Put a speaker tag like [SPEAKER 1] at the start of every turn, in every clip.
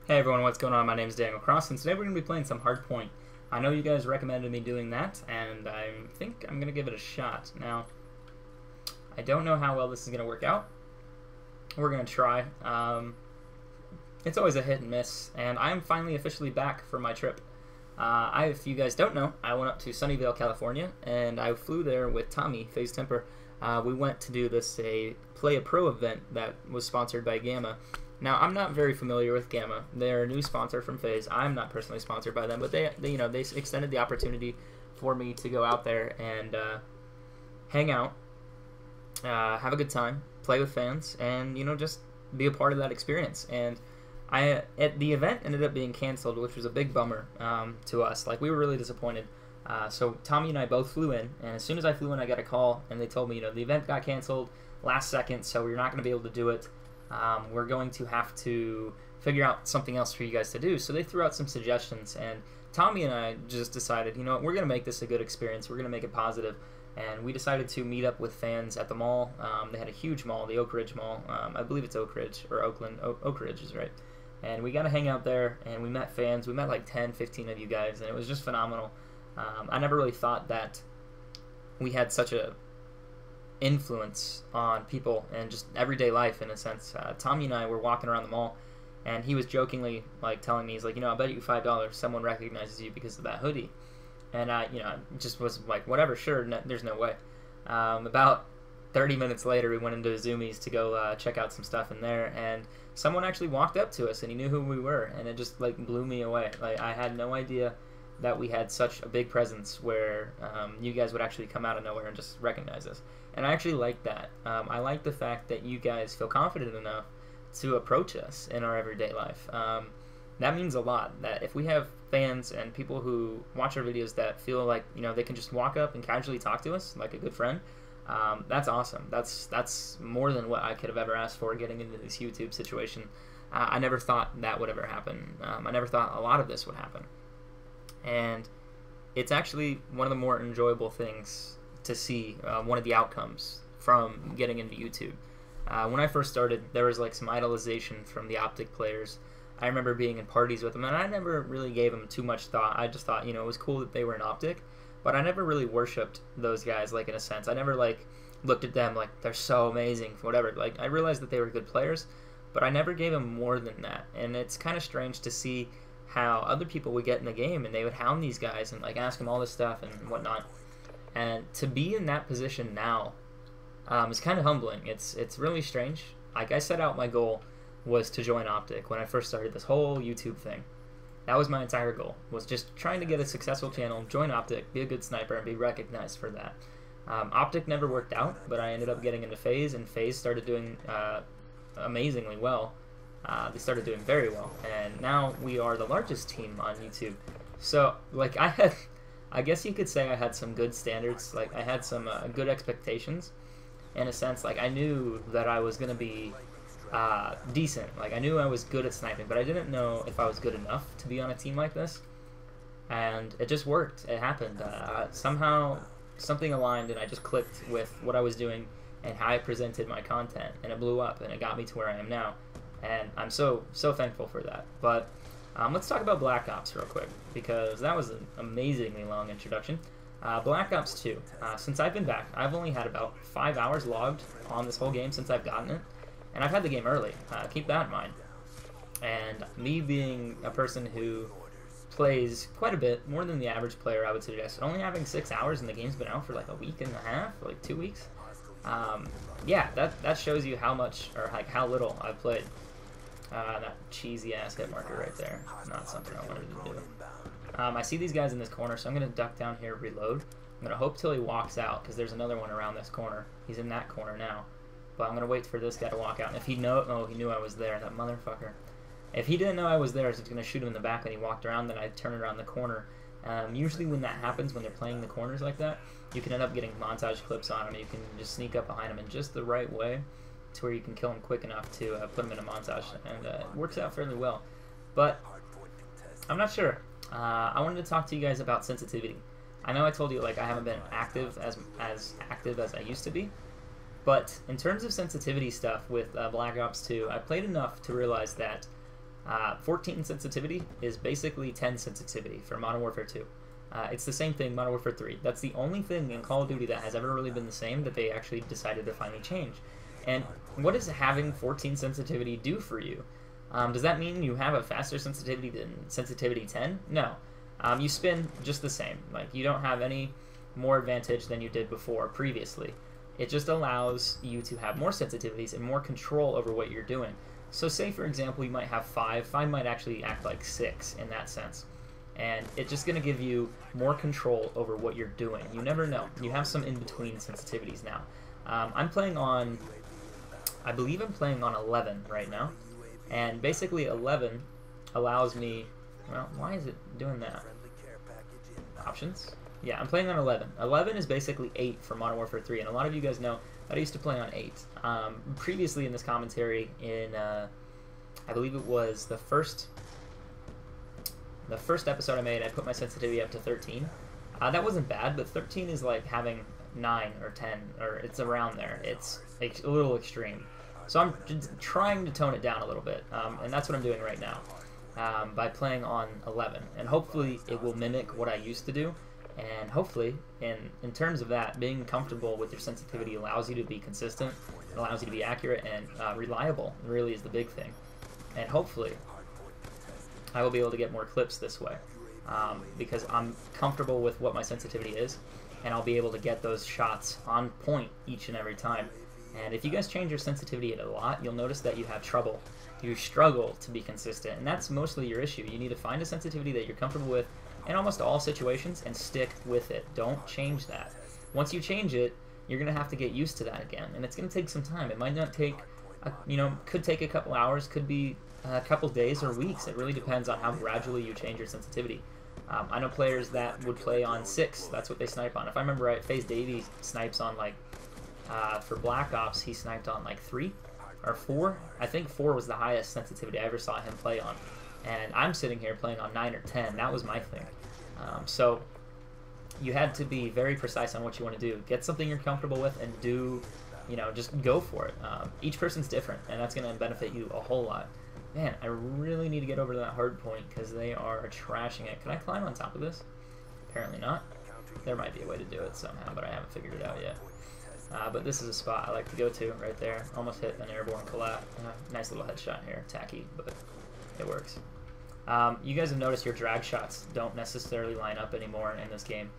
[SPEAKER 1] Hey everyone, what's going on? My name is FaZe Kross, and today we're going to be playing some Hardpoint. I know you guys recommended me doing that, and I think I'm going to give it a shot. Now, I don't know how well this is going to work out. We're going to try. It's always a hit and miss, and I'm finally officially back for my trip. If you guys don't know, I went up to Sunnyvale, California, and I flew there with Tommy, FaZe Temper. We went to do a Play a Pro event that was sponsored by Gamma. Now, I'm not very familiar with Gamma. They're a new sponsor from FaZe. I'm not personally sponsored by them, but they extended the opportunity for me to go out there and hang out, have a good time, play with fans, and just be a part of that experience. And the event ended up being canceled, which was a big bummer to us. Like, we were really disappointed. So Tommy and I both flew in, and as soon as I flew in, I got a call, and they told me, the event got canceled last second, so you're not going to be able to do it. We're going to have to figure out something else for you guys to do. So they threw out some suggestions, and Tommy and I just decided, we're going to make this a good experience. We're going to make it positive, and we decided to meet up with fans at the mall. They had a huge mall, the Oak Ridge Mall. I believe it's Oak Ridge, or Oakland. Oak Ridge is right. And we got to hang out there, and we met fans. We met like 10, 15 of you guys, and it was just phenomenal. I never really thought that we had such a influence on people and just everyday life, in a sense. Tommy and I were walking around the mall, and he was jokingly telling me, he's like, I'll bet you $5 someone recognizes you because of that hoodie. And I just was like, whatever, sure, no, there's no way. About 30 minutes later, we went into Zoomies to go check out some stuff in there, and someone actually walked up to us, and he knew who we were, and it just blew me away. I had no idea that we had such a big presence where you guys would actually come out of nowhere and just recognize us. And I actually like that. I like the fact that you guys feel confident enough to approach us in our everyday life. That means a lot, that if we have fans and people who watch our videos that feel like they can just walk up and casually talk to us like a good friend, that's awesome. That's more than what I could have ever asked for getting into this YouTube situation. I never thought that would ever happen. I never thought a lot of this would happen. And it's actually one of the more enjoyable things to see, one of the outcomes from getting into YouTube. When I first started, there was some idolization from the Optic players. I remember being in parties with them, and I never really gave them too much thought. I just thought, it was cool that they were in Optic, but I never really worshipped those guys, in a sense. I never, looked at them like they're so amazing, whatever. I realized that they were good players, but I never gave them more than that. And it's kind of strange to see how other people would get in the game, and they would hound these guys and, ask them all this stuff and whatnot. And to be in that position now is kind of humbling. It's really strange. I set out my goal was to join Optic when I first started this whole YouTube thing. That was my entire goal, was just trying to get a successful channel, join Optic, be a good sniper, and be recognized for that. Optic never worked out, but I ended up getting into FaZe, and FaZe started doing amazingly well. They started doing very well, and now we are the largest team on YouTube. So, I guess you could say I had some good standards. I had some good expectations, in a sense. I knew that I was going to be decent. I knew I was good at sniping, but I didn't know if I was good enough to be on a team like this. And it just worked. It happened. Somehow, something aligned, and I just clicked with what I was doing and how I presented my content, and it blew up, and it got me to where I am now. And I'm so thankful for that. But let's talk about Black Ops real quick, because that was an amazingly long introduction. Black Ops 2. Since I've been back, I've only had about 5 hours logged on this whole game since I've gotten it. And I've had the game early. Keep that in mind. And me being a person who plays quite a bit, more than the average player, I would suggest, only having 6 hours and the game's been out for a week and a half, 2 weeks. Yeah, that shows you how much, or how little I've played. That cheesy ass hit marker right there. Not something I wanted to do. I see these guys in this corner, so I'm going to duck down here, reload. I'm going to hope till he walks out, because there's another one around this corner. He's in that corner now. But I'm going to wait for this guy to walk out. And if he he knew I was there, that motherfucker. If he didn't know I was there, I was just going to shoot him in the back when he walked around, then I'd turn around the corner. Usually when that happens, when they're playing the corners like that, you can end up getting montage clips on him, and you can just sneak up behind him in just the right way to where you can kill him quick enough to put him in a montage, and it works out fairly well. But I'm not sure. I wanted to talk to you guys about sensitivity. I know I told you I haven't been active as active as I used to be, but in terms of sensitivity stuff with Black Ops 2, I played enough to realize that 14 sensitivity is basically 10 sensitivity for Modern Warfare 2. It's the same thing Modern Warfare 3. That's the only thing in Call of Duty that has ever really been the same that they actually decided to finally change. And what does having 14 sensitivity do for you? Does that mean you have a faster sensitivity than sensitivity 10? No. You spin just the same. Like, you don't have any more advantage than you did before previously. It just allows you to have more sensitivities and more control over what you're doing. So say, for example, you might have 5. 5 might actually act like 6 in that sense. And it's just going to give you more control over what you're doing. You never know. You have some in-between sensitivities now. I'm playing on, I believe I'm playing on 11 right now. And basically 11 allows me, well, why is it doing that? Options? Yeah, I'm playing on 11. 11 is basically 8 for Modern Warfare 3, and a lot of you guys know that I used to play on 8. Previously in this commentary, in I believe it was the first episode I made, I put my sensitivity up to 13. That wasn't bad, but 13 is like having 9 or 10, or it's around there. It's a little extreme. So I'm just trying to tone it down a little bit, and that's what I'm doing right now by playing on 11. And hopefully it will mimic what I used to do. And hopefully, in terms of that, being comfortable with your sensitivity allows you to be consistent, it allows you to be accurate and reliable, really is the big thing. And hopefully, I will be able to get more clips this way, because I'm comfortable with what my sensitivity is, and I'll be able to get those shots on point each and every time. And if you guys change your sensitivity a lot, you'll notice that you have trouble. You struggle to be consistent, and that's mostly your issue. You need to find a sensitivity that you're comfortable with in almost all situations and stick with it. Don't change that. Once you change it, you're going to have to get used to that again, and it's going to take some time. It might not take, could take a couple hours, could be a couple days or weeks. It really depends on how gradually you change your sensitivity. I know players that would play on 6. That's what they snipe on. If I remember right, FaZe Davey snipes on, like, for Black Ops, he sniped on, like, 3 or 4. I think 4 was the highest sensitivity I ever saw him play on. And I'm sitting here playing on 9 or 10. That was my thing. So you had to be very precise on what you want to do. Get something you're comfortable with and do, just go for it. Each person's different, and that's going to benefit you a whole lot. Man, I really need to get over to that hard point because they are trashing it. Can I climb on top of this? Apparently not. There might be a way to do it somehow, but I haven't figured it out yet. But this is a spot I like to go to right there. Almost hit an airborne collab. Nice little headshot here. Tacky, but it works. You guys have noticed your drag shots don't necessarily line up anymore in this game.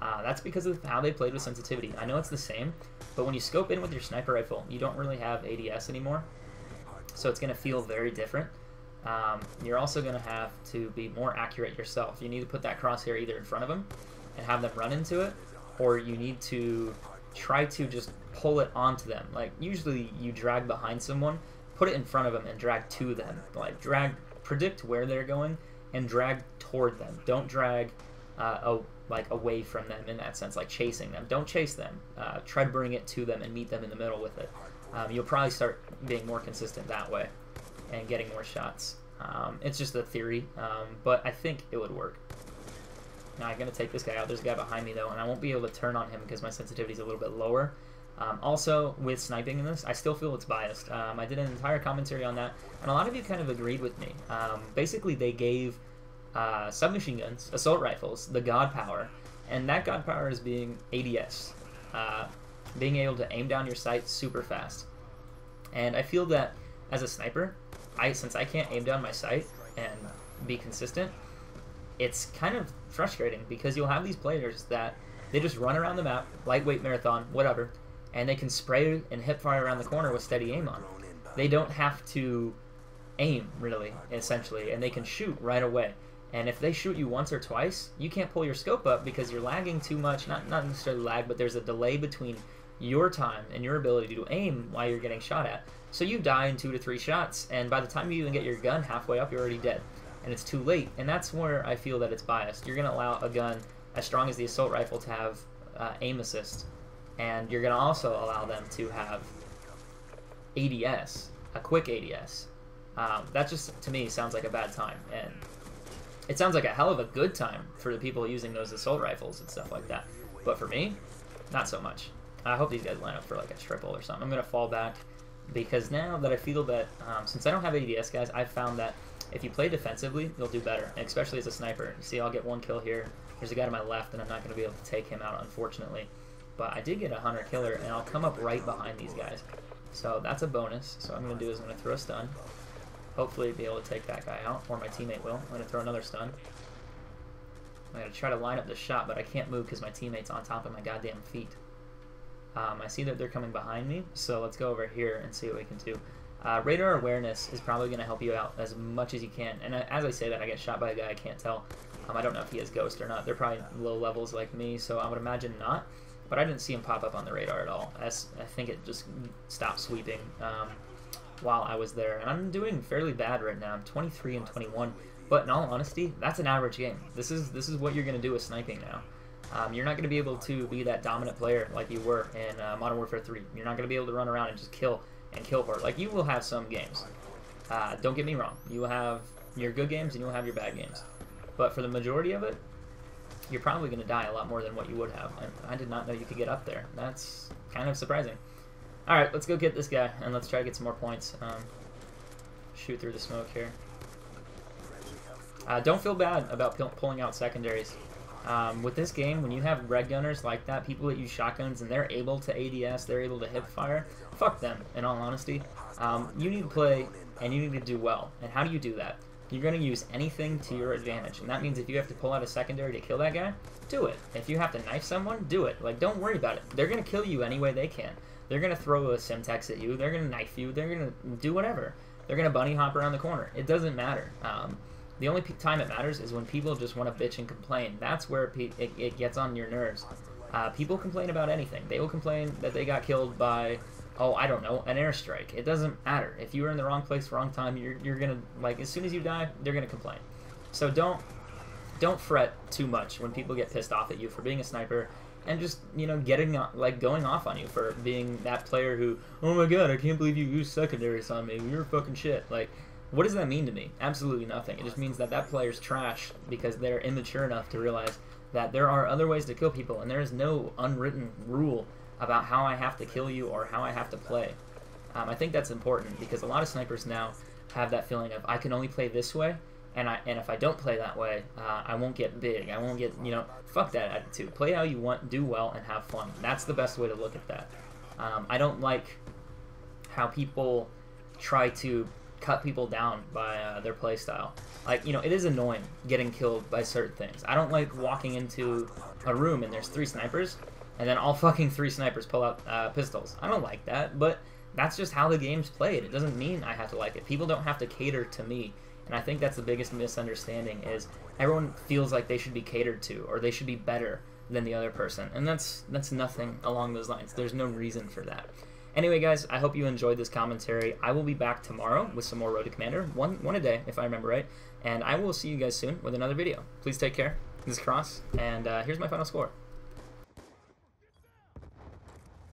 [SPEAKER 1] That's because of how they played with sensitivity. I know it's the same, but when you scope in with your sniper rifle, you don't really have ADS anymore, so it's going to feel very different. You're also going to have to be more accurate yourself. You need to put that crosshair either in front of them and have them run into it, or you need to try to just pull it onto them. Like, usually you drag behind someone, put it in front of them, and drag to them. Like, predict where they're going and drag toward them. Don't drag away from them in that sense, like chasing them. Don't chase them. Try to bring it to them and meet them in the middle with it. You'll probably start being more consistent that way and getting more shots. It's just a theory, but I think it would work. Now I'm going to take this guy out. There's a guy behind me though, and I won't be able to turn on him because my sensitivity is a little bit lower. Also, with sniping in this, I still feel it's biased. I did an entire commentary on that, and a lot of you kind of agreed with me. Basically, they gave submachine guns, assault rifles, the god power, and that god power is being ADS, being able to aim down your sight super fast. And I feel that as a sniper, since I can't aim down my sight and be consistent, it's kind of frustrating because you'll have these players that they just run around the map, lightweight marathon, whatever, and they can spray and hip fire around the corner with steady aim on. They don't have to aim, really, essentially, and they can shoot right away. And if they shoot you once or twice, you can't pull your scope up because you're lagging too much. Not necessarily lag, but there's a delay between your time and your ability to aim while you're getting shot at. So you die in 2 to 3 shots, and by the time you even get your gun halfway up, you're already dead. And it's too late, and that's where I feel that it's biased. You're going to allow a gun as strong as the assault rifle to have aim assist, and you're going to also allow them to have ADS, a quick ADS. That just, to me, sounds like a bad time, and it sounds like a hell of a good time for the people using those assault rifles and stuff like that. But for me, not so much. I hope these guys line up for like a triple or something. I'm going to fall back because now that I feel that, since I don't have ADS, guys, I've found that if you play defensively, you'll do better, especially as a sniper. You see, I'll get one kill here. There's a guy to my left, and I'm not going to be able to take him out, unfortunately. But I did get a hunter killer, and I'll come up right behind these guys. So that's a bonus. So what I'm going to do is I'm going to throw a stun. Hopefully be able to take that guy out, or my teammate will. I'm going to throw another stun. I'm going to try to line up the shot, but I can't move because my teammate's on top of my goddamn feet. I see that they're coming behind me, so let's go over here and see what we can do. Radar awareness is probably going to help you out as much as you can. And as I say that, I get shot by a guy I can't tell. I don't know if he has ghost or not. They're probably low levels like me, so I would imagine not. But I didn't see him pop up on the radar at all. I think it just stopped sweeping while I was there. And I'm doing fairly bad right now. I'm 23 and 21. But in all honesty, that's an average game. This is what you're going to do with sniping now. You're not going to be able to be that dominant player like you were in Modern Warfare 3. You're not going to be able to run around and just kill hard. Like, you will have some games. Don't get me wrong. You will have your good games and you will have your bad games. But for the majority of it, you're probably going to die a lot more than what you would have. And I did not know you could get up there. That's kind of surprising. Alright, let's go get this guy, and let's try to get some more points. Shoot through the smoke here. Don't feel bad about pulling out secondaries. With this game, when you have red gunners like that, people that use shotguns, and they're able to ADS, they're able to hip fire, fuck them, in all honesty. You need to play, and you need to do well. And how do you do that? You're going to use anything to your advantage, and that means if you have to pull out a secondary to kill that guy, do it. If you have to knife someone, do it. Like, don't worry about it. They're going to kill you any way they can. They're going to throw a Simtex at you. They're going to knife you. They're going to do whatever. They're going to bunny hop around the corner. It doesn't matter. The only time it matters is when people just want to bitch and complain. That's where it gets on your nerves. People complain about anything. They will complain that they got killed by, oh, I don't know, an airstrike. It doesn't matter. If you were in the wrong place, wrong time, you're going to, like, as soon as you die, they're going to complain. So don't fret too much when people get pissed off at you for being a sniper and just, you know, going off on you for being that player who, oh my god, I can't believe you used secondaries on me. You're fucking shit. Like, what does that mean to me? Absolutely nothing. It just means that that player's trash because they're immature enough to realize that there are other ways to kill people, and there is no unwritten rule about how I have to kill you or how I have to play. I think that's important because a lot of snipers now have that feeling of, I can only play this way, and if I don't play that way, I won't get big. I won't get, you know, fuck that attitude. Play how you want, do well, and have fun. That's the best way to look at that. I don't like how people try to cut people down by their play style. Like, you know, it is annoying getting killed by certain things. I don't like walking into a room and there's 3 snipers, and then all fucking 3 snipers pull out pistols. I don't like that, but that's just how the game's played. It doesn't mean I have to like it. People don't have to cater to me, and I think that's the biggest misunderstanding is everyone feels like they should be catered to, or they should be better than the other person, and that's nothing along those lines. There's no reason for that. Anyway, guys, I hope you enjoyed this commentary. I will be back tomorrow with some more Road to Commander, one a day, if I remember right, and I will see you guys soon with another video. Please take care. This is Kross, and here's my final score.